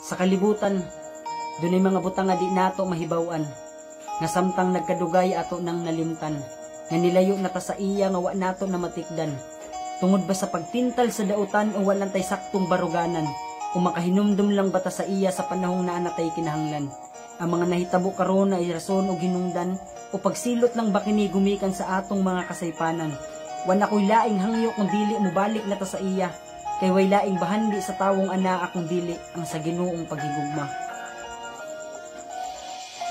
Sa kalibutan, dunay mga butang nga di nato mahibawan, nga samtang nagkadugay ato nang nalimtan, nga nilayo na ta sa iya nga wa nato na matikdan. Tungod ba sa pagtintal sa dautan o walang tay saktong baruganan, o makahinumdum lang bata sa iya sa panahong naa natay kinahanglan. Ang mga nahitabo karon ay rason o ginungdan, o pagsilot lang ba kini gumikan sa atong mga kasaypanan. Wan ako'y laing hangyo kung dili mo balik na ta sa iya, kay way laing bahandi sa tawong ana akong dili ang sa Ginoong paghigugma.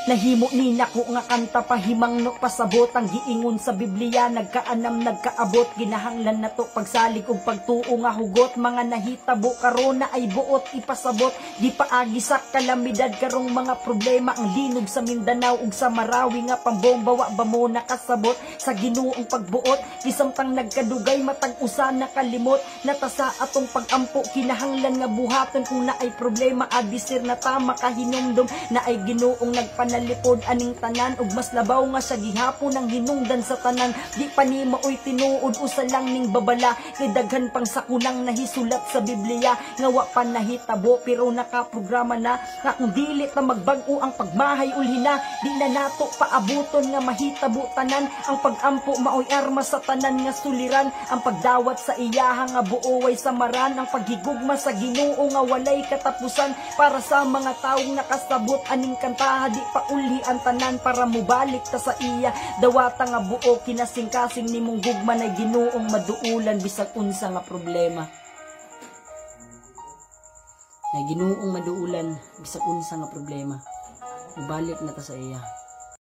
Nahimo ni nako nga kanta pahimang no pasabot ang giingon sa Biblia, nagkaanam nagkaabot, ginahanglan nato pagsalig ug pagtuo nga hugot. Mga nahitabo karon na ay buot ipasabot, di paagi sa kalamidad karong mga problema. Ang linog sa Mindanao ug sa Marawi nga pambomba wa ba mo nakasabot sa Ginoong pagbuot. Isamtang nagkadugay matag usa na kalimot, natasa atong pagampo kinahanglan nga buhaton. Kung na ay problema adisir na ta makahinumdum na ay Ginoong nagpanalipod aning tanan, ug mas labaw nga sa gihapon ang hinungdan sa tanan. Di pa ni maoy tinuod usa lang ning babala, kay daghan pang sakunang nahisulat sa Biblia nga wa pa nahitabo pero nakaprograma na. Nga kung dili ta magbag-o ang pagmahay ulhina, di na nato paabuton nga mahitabo tanan. Ang pagampo maoy arma sa tanan nga suliran, ang pagdawat sa iyaha nga buo way samaran, ang paghigugma sa Ginoo nga walay katapusan. Para sa mga taong nakasabot aning kantaha, di pa uli ang tanan para mubalik ta sa iya. Dawata nga buo kinasing-kasing nimong gugma na Ginoong maduulan bisag unsa nga problema. Na Ginoong maduulan bisag unsa nga problema. Mubalik na ta sa iya.